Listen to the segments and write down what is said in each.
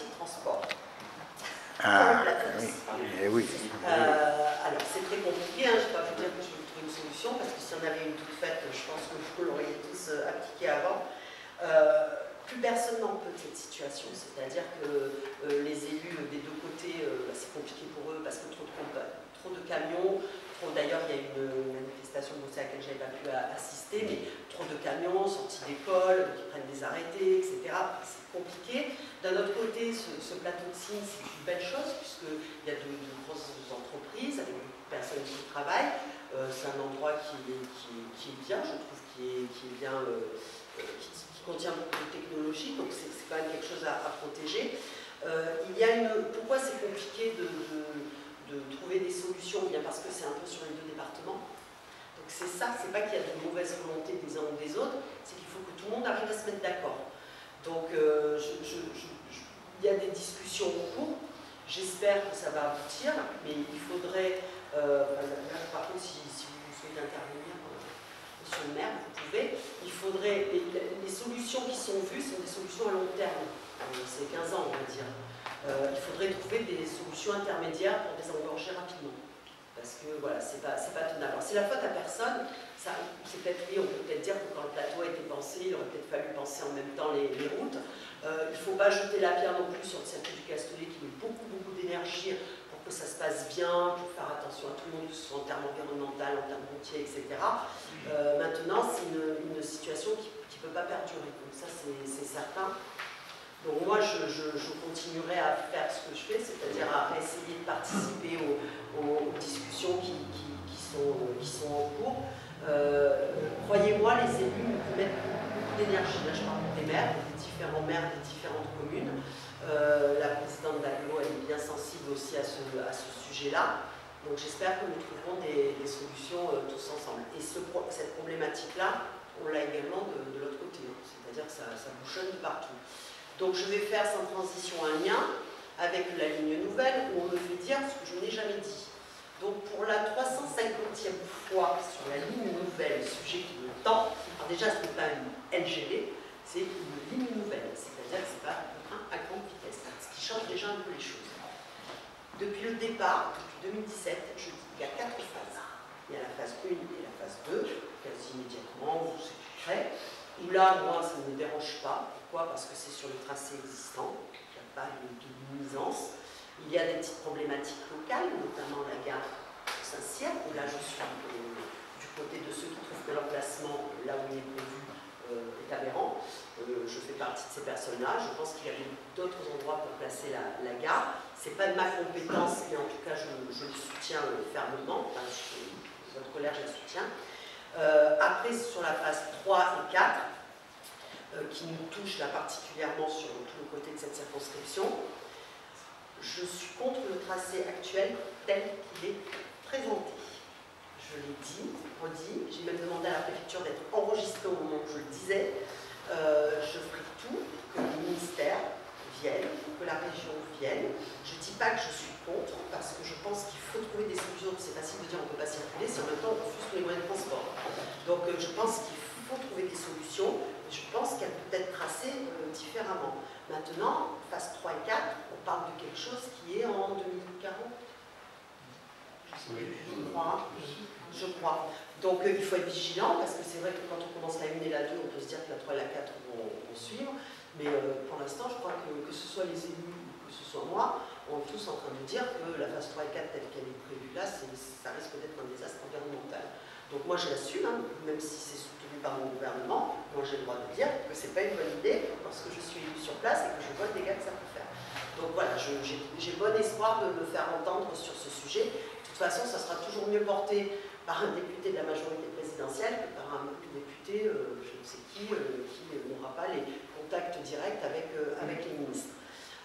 problématique transport. Ah, oui. Alors, c'est très compliqué, hein, je ne vais pas vous dire que je vais trouver une solution, parce que si on avait une toute faite, je pense que vous l'auriez tous appliqué avant. Plus personne n'en peut de cette situation, c'est-à-dire que les élus des deux côtés, c'est compliqué pour eux parce que trop de camions, d'ailleurs il y a une manifestation de à laquelle je n'avais pas pu assister, mais trop de camions, sortis d'école, qui prennent des arrêtés, etc. C'est compliqué. D'un autre côté, ce plateau de Signes, c'est une belle chose, puisqu'il y a de grosses entreprises avec beaucoup de personnes qui travaillent. C'est un endroit qui est bien, je trouve, qui est bien, qui contient beaucoup de technologie, donc c'est quand même quelque chose à protéger. Pourquoi c'est compliqué de trouver des solutions? Bien parce que c'est un peu sur les deux départements. Donc c'est ça, c'est pas qu'il y a de mauvaise volonté des uns ou des autres, c'est qu'il faut que tout le monde arrive à se mettre d'accord. Donc il y a des discussions en cours, j'espère que ça va aboutir, mais il faudrait, par contre si vous souhaitez intervenir, monsieur le maire, vous pouvez, il faudrait, les solutions qui sont vues sont des solutions à long terme, c'est 15 ans on va dire. Il faudrait trouver des solutions intermédiaires pour désengorger rapidement. Parce que voilà, c'est pas tenable. Alors c'est la faute à personne, c'est peut-être oui, on peut peut-être dire que quand le plateau a été pensé, il aurait peut-être fallu penser en même temps les routes. Il ne faut pas jeter la pierre non plus sur le circuit du Castellet qui met beaucoup d'énergie pour que ça se passe bien, pour faire attention à tout le monde, que ce soit en termes environnementaux, en termes routiers, etc. Maintenant, c'est une situation qui ne peut pas perdurer, donc ça c'est certain. Donc moi, je continuerai à faire ce que je fais, c'est-à-dire à essayer de participer aux discussions qui sont en cours. Croyez-moi, les élus mettent beaucoup d'énergie. Là, je parle des maires, des différents maires des différentes communes. La présidente d'Aglo, elle est bien sensible aussi à ce sujet-là. Donc j'espère que nous trouverons des solutions tous ensemble. Et cette problématique-là, on l'a également de l'autre côté, hein. C'est-à-dire que ça bouchonne de partout. Donc je vais faire sans transition un lien avec la ligne nouvelle où on me fait dire ce que je n'ai jamais dit. Donc pour la 350e fois sur la ligne nouvelle, sujet qui me tend, alors déjà ce n'est pas une LGV, c'est une ligne nouvelle, c'est-à-dire que ce n'est pas un train à grande vitesse, ce qui change déjà un peu les choses. Depuis le départ, depuis 2017, je dis qu'il y a 4 phases. Il y a la phase 1 et la phase 2, quasi immédiatement, où c'est tout prêt. Où là, moi, ça ne me dérange pas. Pourquoi? Parce que c'est sur le tracé existant, il n'y a pas de nuisance. Il y a des petites problématiques locales, notamment la gare de Saint-Cyr, où là, je suis du côté de ceux qui trouvent que l'emplacement, là où il est prévu, est aberrant. Je fais partie de ces personnes-là. Je pense qu'il y avait d'autres endroits pour placer la gare. Ce n'est pas de ma compétence, mais en tout cas, je le soutiens fermement. Enfin, votre colère, je le soutiens. Après, sur la phase 3 et 4, qui nous touche là particulièrement sur tout le côté de cette circonscription, je suis contre le tracé actuel tel qu'il est présenté. Je l'ai dit, redit, j'ai même demandé à la préfecture d'être enregistrée au moment où je le disais. Je ferai tout que le ministère vienne, que la région vienne. Je ne dis pas que je suis contre, parce que je pense qu'il faut trouver des solutions. C'est facile de dire on ne peut pas circuler si en même temps on refuse tous les moyens de transport. Donc je pense qu'il faut trouver des solutions. Je pense qu'elles peuvent être tracées différemment. Maintenant, phase 3 et 4, on parle de quelque chose qui est en 2040. Je crois. Donc il faut être vigilant, parce que c'est vrai que quand on commence la 1 et la 2, on peut se dire que la 3 et la 4 vont suivre. Mais pour l'instant, je crois que ce soit les élus ou que ce soit moi, on est tous en train de dire que la phase 3 et 4 telle qu'elle est prévue là, ça risque d'être un désastre environnemental. Donc moi je l'assume, hein, même si c'est soutenu par mon gouvernement, moi j'ai le droit de dire que ce n'est pas une bonne idée lorsque je suis élu sur place et que je vois le dégât que ça peut faire. Donc voilà, j'ai bon espoir de me faire entendre sur ce sujet. De toute façon, ça sera toujours mieux porté par un député de la majorité présidentielle que par un député, je ne sais qui n'aura pas les contacts directs avec les ministres.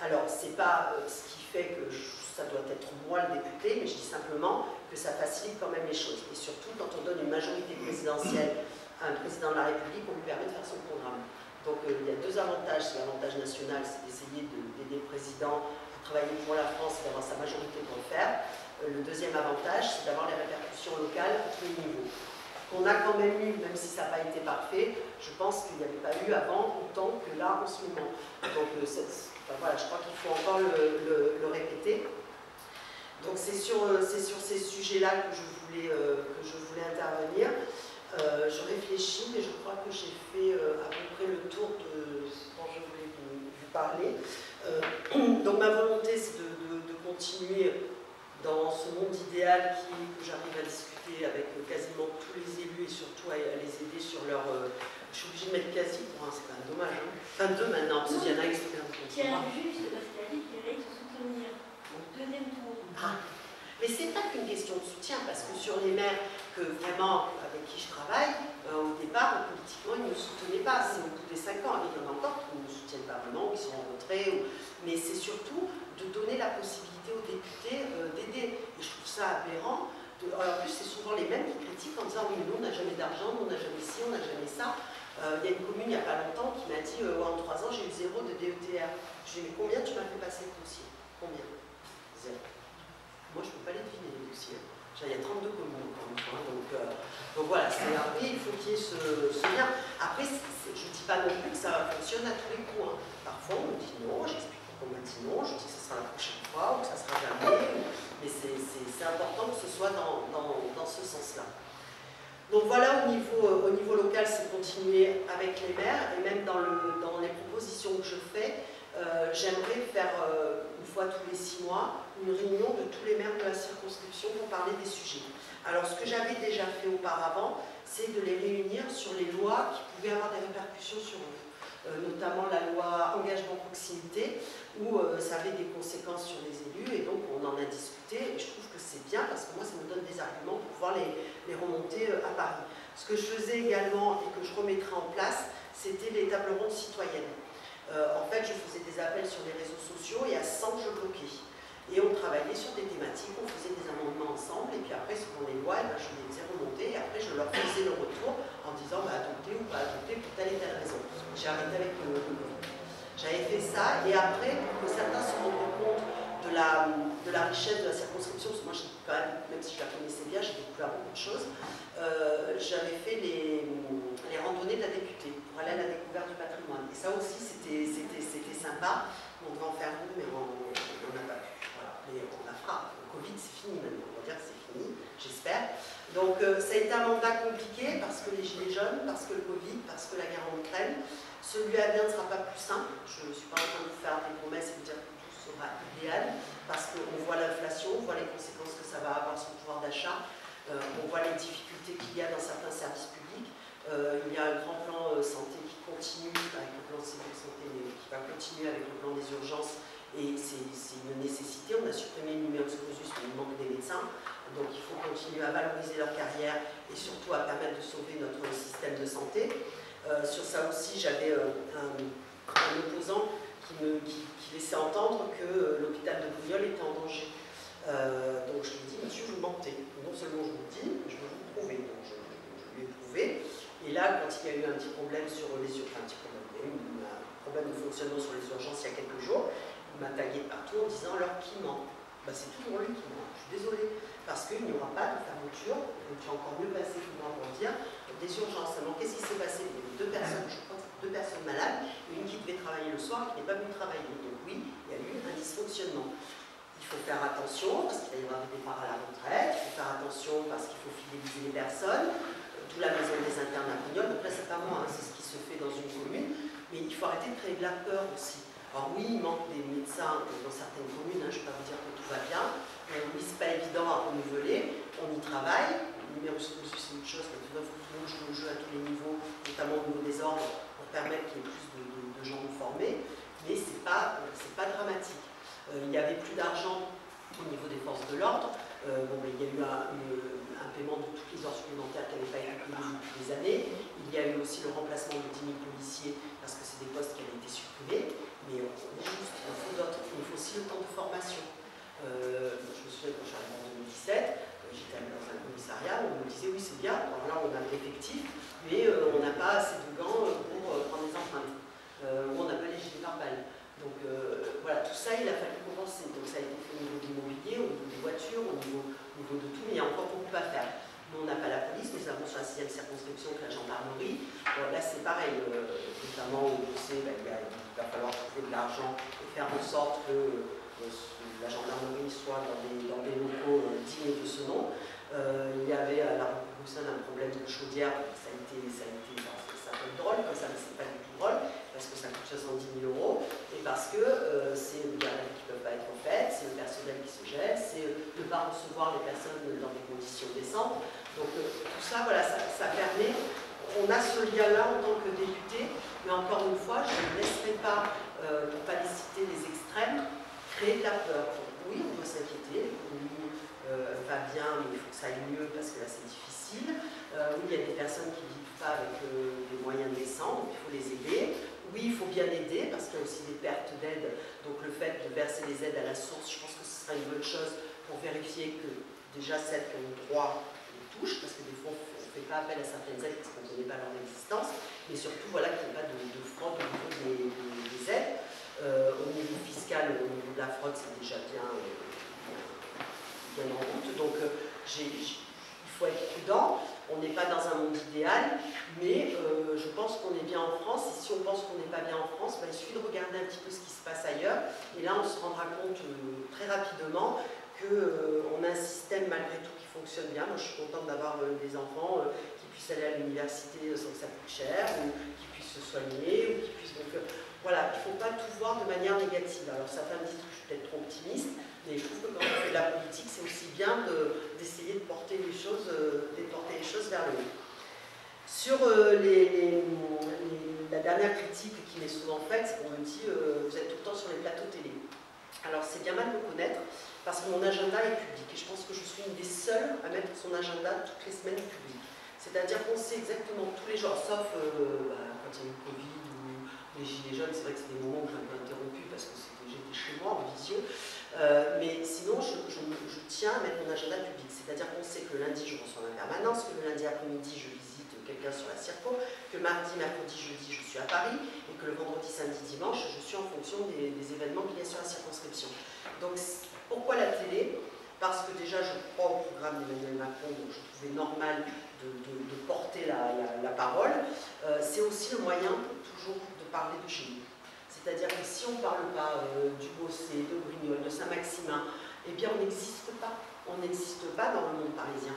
Alors, ce n'est pas ce qui fait que ça doit être moi le député, mais je dis simplement que ça facilite quand même les choses. Et surtout, quand on donne une majorité présidentielle à un président de la République, on lui permet de faire son programme. Donc il y a deux avantages. C'est l'avantage national, c'est d'essayer d'aider le président à travailler pour la France et d'avoir sa majorité pour le faire. Le deuxième avantage, c'est d'avoir les répercussions locales à tous les niveaux. Qu'on a quand même eu, même si ça n'a pas été parfait, je pense qu'il n'y avait pas eu avant autant que là en ce moment. Donc Enfin, voilà, je crois qu'il faut encore le répéter. Donc c'est sur ces sujets-là que je voulais intervenir. Je réfléchis, mais je crois que j'ai fait à peu près le tour de ce dont je voulais vous parler. Donc ma volonté, c'est de continuer dans ce monde idéal que j'arrive à discuter avec quasiment tous les élus et surtout à les aider sur leur... je suis obligée de mettre quasi, c'est quand même dommage. Hein. Enfin, deux maintenant, parce qu'il y en a qui se perdent. Tiens, juste, parce qu'il a dit qu'il allait se soutenir au deuxième tour. Ah. Mais ce n'est pas qu'une question de soutien, parce que sur les maires avec qui je travaille, au départ, politiquement, ils ne me soutenaient pas. C'est au bout des 5 ans. Il y en a encore qui ne me soutiennent pas vraiment, qui sont en retrait. Mais c'est surtout de donner la possibilité aux députés d'aider. Et je trouve ça aberrant. Alors, en plus, c'est souvent les mêmes qui critiquent en disant « Oui, mais nous, on n'a jamais d'argent, nous, on n'a jamais ci, on n'a jamais ça. » Il y a une commune, il n'y a pas longtemps, qui m'a dit « En 3 ans, j'ai eu 0 de DETR. » Je lui ai dit « Mais combien tu m'as fait passer le dossier? Combien? 0. Moi, je ne peux pas les deviner, les dossiers. Il y a 32 communes, encore une fois. Donc voilà, après, il faut qu'il y ait ce lien. Après, je ne dis pas non plus que ça fonctionne à tous les coups. Hein. Parfois, on me dit non, j'explique pourquoi on m'a dit non, je dis que ce sera la prochaine fois, ou que ça sera jamais. Mais c'est important que ce soit dans ce sens-là. Donc voilà, au niveau local, c'est continuer avec les maires, et même dans les propositions que je fais, j'aimerais faire une fois tous les 6 mois une réunion de tous les maires de la circonscription pour parler des sujets. Alors ce que j'avais déjà fait auparavant, c'est de les réunir sur les lois qui pouvaient avoir des répercussions sur eux, notamment la loi engagement proximité, où ça avait des conséquences sur les élus, et donc on en a discuté, et je trouve que c'est bien, parce que moi ça me donne des arguments pour pouvoir les remonter à Paris. Ce que je faisais également, et que je remettrai en place, c'était les tables rondes citoyennes. En fait, je faisais des appels sur les réseaux sociaux et à 100, je bloquais. Et on travaillait sur des thématiques, on faisait des amendements ensemble, et puis après, selon les lois, je les faisais remonter, et après, je leur faisais le retour en disant adopter ou pas adopter pour telle et telle raison. J'ai arrêté avec le Covid. J'avais fait ça, et après, pour que certains se rendent compte de la richesse de la circonscription, parce que moi, quand même si je la connaissais bien, j'ai découvert beaucoup de choses, j'avais fait les randonnées de la députée pour aller à la découverte du patrimoine. Et ça aussi, c'était sympa. On devait en faire une, mais on n'a pas pu. Voilà. Mais on la fera. Le Covid, c'est fini maintenant. On va dire que c'est fini, j'espère. Donc, ça a été un mandat compliqué parce que les gilets jaunes, parce que le Covid, parce que la guerre en Ukraine. Celui à venir ne sera pas plus simple. Je ne suis pas en train de vous faire des promesses et de dire que tout sera idéal parce qu'on voit l'inflation, on voit les conséquences que ça va avoir sur le pouvoir d'achat. On voit les difficultés qu'il y a dans certains services publics. Il y a un grand plan santé qui continue avec le plan de sécurité santé, mais qui va continuer avec le plan des urgences. Et c'est une nécessité. On a supprimé le numerus clausus, mais il manque des médecins. Donc il faut continuer à valoriser leur carrière et surtout à permettre de sauver notre système de santé. Sur ça aussi, j'avais un opposant qui laissait entendre que l'hôpital de Brignoles était en danger. Donc je lui ai dit, monsieur, vous mentez. Non seulement je vous le dis, mais je veux vous le prouver. Donc je lui ai prouvé. Et là, quand il y a eu un petit problème sur les urgences, un problème de fonctionnement sur les urgences il y a quelques jours, il m'a tagué partout en disant alors qui ment? C'est toujours lui qui ment. Je suis désolée. Parce qu'il n'y aura pas de fermeture, donc tu es encore mieux passé que moi pour dire, des urgences. Alors qu'est-ce qui s'est passé? Il y avait 2 personnes, je crois, 2 personnes malades, une qui devait travailler le soir et qui n'est pas venue travailler. Donc oui, il y a eu un dysfonctionnement. Il faut faire attention parce qu'il va y avoir des départs à la retraite, il faut faire attention parce qu'il faut fidéliser les personnes, d'où la maison des internes à Brignoles. Donc là, c'est pas moi, c'est ce qui se fait dans une commune, mais il faut arrêter de créer de la peur aussi. Alors oui, il manque des médecins dans certaines communes, je ne vais pas vous dire que tout va bien. Oui, c'est pas évident à renouveler, on y travaille. Le numerus clausus, c'est une chose, mais tout le monde joue le jeu à tous les niveaux, notamment au niveau des ordres, pour permettre qu'il y ait plus de gens formés, mais c'est pas dramatique. Il n'y avait plus d'argent au niveau des forces de l'ordre. Mais il y a eu un paiement de toutes les heures supplémentaires qui n'avaient pas été payées depuis des années. Il y a eu aussi le remplacement de 10 000 policiers, parce que c'est des postes qui avaient été supprimés. Mais on est juste, il en faut d'autres. Il faut aussi le temps de formation. Je me souviens quand je suis arrivée en 2017, j'étais dans un commissariat, on me disait oui c'est bien, alors là on a l'effectif, mais on n'a pas assez de gants pour prendre les empreintes, ou on n'a pas les gilets pare-balles. Donc voilà, tout ça il a fallu compenser, donc ça a été fait au niveau de l'immobilier, au niveau des voitures, au niveau de tout, mais il y a encore beaucoup à faire. Nous on n'a pas la police, nous avons sur la 6e circonscription que la gendarmerie. Là c'est pareil, notamment où on sait qu'il va falloir trouver de l'argent. faire en sorte que la gendarmerie soit dans des locaux dignes de ce nom. Il y avait à la rue Bruxelles un problème de chaudière, ça peut être drôle, mais ça c'est pas du tout drôle, parce que ça coûte 70 000 €, et parce que c'est les gardes qui ne peuvent pas être faites, c'est le personnel qui se gèle, c'est ne pas recevoir les personnes dans des conditions décentes. Donc tout ça, voilà, ça permet, on a ce lien-là en tant que député, mais encore une fois, je ne laisserai pas, pour ne pas les citer les extrêmes, créer de la peur. Oui, on peut s'inquiéter, l'économie va bien, mais il faut que ça aille mieux parce que là c'est difficile. Oui, il y a des personnes qui ne vivent pas avec des moyens décents, donc il faut les aider. Oui, il faut bien aider parce qu'il y a aussi des pertes d'aide, donc le fait de verser les aides à la source, je pense que ce sera une bonne chose pour vérifier que déjà celles qui ont le droit les touchent, parce que des fois on ne fait pas appel à certaines aides parce qu'on ne connaît pas leur existence, mais surtout voilà, qu'il n'y ait pas de fraude au niveau des aides. Au niveau fiscal, au niveau de la fraude, c'est déjà bien en route, donc il faut être prudent. On n'est pas dans un monde idéal, mais je pense qu'on est bien en France, et si on pense qu'on n'est pas bien en France, il suffit de regarder un petit peu ce qui se passe ailleurs, et là on se rendra compte très rapidement qu'on a un système malgré tout qui fonctionne bien. Moi je suis contente d'avoir des enfants qui puissent aller à l'université sans que ça coûte cher, ou qui puissent se soigner, ou qui puissent... Donc, voilà, il ne faut pas tout voir de manière négative. Alors certains me disent que je suis peut-être trop optimiste, mais je trouve que quand on fait de la politique, c'est aussi bien d'essayer de porter les choses vers le haut. Sur la dernière critique qui m'est souvent faite, c'est qu'on me dit vous êtes tout le temps sur les plateaux télé. Alors c'est bien mal de me connaître, parce que mon agenda est public, et je pense que je suis une des seules à mettre son agenda toutes les semaines public. C'est-à-dire qu'on sait exactement tous les jours, sauf quand il y a eu le Covid, les gilets jaunes, c'est vrai que c'est des moments où j'ai un peu interrompu parce que j'étais chez moi en visio, mais sinon je tiens à mettre mon agenda public, c'est-à-dire qu'on sait que le lundi je reçois ma permanence, que le lundi après-midi je visite quelqu'un sur la Circo, que mardi, mercredi, jeudi je suis à Paris, et que le vendredi, samedi, dimanche je suis en fonction des événements qu'il y a sur la circonscription. Donc pourquoi la télé? Parce que déjà je crois au programme d'Emmanuel Macron, donc je trouvais normal de porter la parole. C'est aussi le moyen toujours de parler de chez nous. C'est-à-dire que si on ne parle pas du Bossé, de Brignoles, de Saint-Maximin, eh bien on n'existe pas. On n'existe pas dans le monde parisien.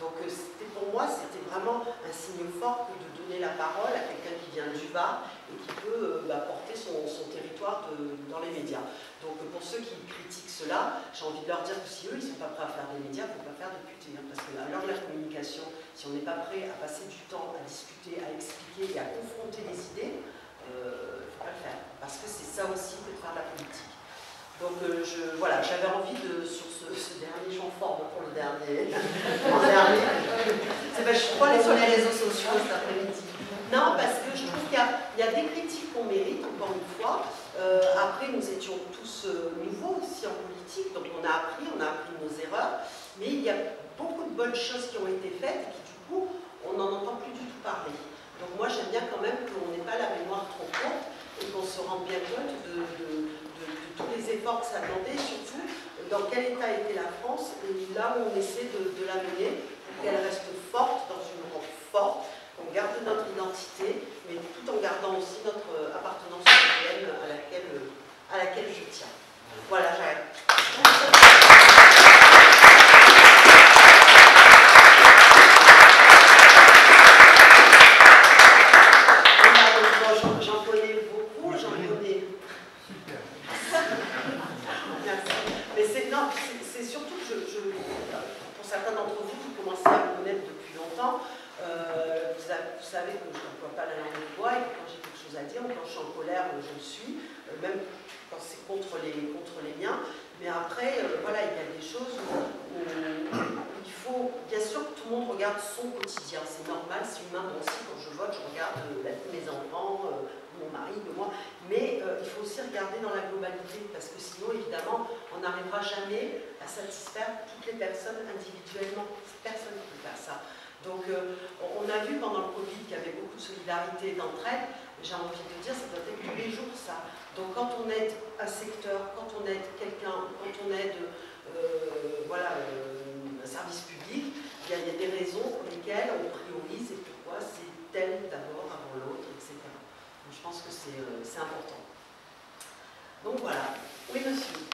Donc pour moi, c'était vraiment un signe fort que de donner la parole à quelqu'un qui vient du Var et qui peut porter son territoire dans les médias. Donc pour ceux qui critiquent cela, j'ai envie de leur dire que si eux, ils ne sont pas prêts à faire des médias, il ne faut pas faire de QT. Parce que à l'heure de la communication, si on n'est pas prêt à passer du temps à discuter, à expliquer et à confronter des idées, il ne faut pas le faire. Parce que c'est ça aussi que de faire de la politique. Donc voilà, j'avais envie sur ce dernier champ fort pour le dernier. Je suis trop allée sur les réseaux sociaux cet après-midi. Non, parce que je trouve qu'il y a des critiques qu'on mérite, encore une fois. Après, nous étions tous nouveaux aussi en politique, donc on a appris nos erreurs, mais il y a beaucoup de bonnes choses qui ont été faites et qui, du coup, on n'en entend plus du tout parler. Donc moi, j'aime bien quand même qu'on n'ait pas la mémoire trop courte et qu'on se rende bien compte de tous les efforts que ça demandait, surtout dans quel état était la France et là où on essaie de la mener pour qu'elle reste forte, dans une Europe forte, qu'on garde notre identité, mais tout en gardant aussi notre appartenance européenne à laquelle je tiens. Voilà, j'arrête. J'en connais beaucoup, j'en connais. Merci. Mais c'est surtout que pour certains d'entre vous qui commencez à me connaître depuis longtemps, vous savez que je n'emploie pas la langue de bois et que quand j'ai quelque chose à dire, ou quand je suis en colère, je le suis, même quand c'est contre les miens. Mais après, voilà, il y a des choses où il faut, bien sûr que tout le monde regarde son quotidien, c'est normal, c'est humain. Moi aussi, quand je vote, je regarde la vie de mes enfants, mon mari, de moi, mais il faut aussi regarder dans la globalité, parce que sinon, évidemment, on n'arrivera jamais à satisfaire toutes les personnes individuellement. Personne ne peut faire ça. Donc, on a vu pendant le Covid qu'il y avait beaucoup de solidarité et d'entraide. J'ai envie de dire, ça doit être tous les jours, ça. Donc, quand on aide un secteur, quand on aide quelqu'un, quand on aide un service public, il y a des raisons pour lesquelles on priorise et pourquoi c'est tel d'abord avant l'autre, etc. Donc, je pense que c'est important. Donc voilà. Oui,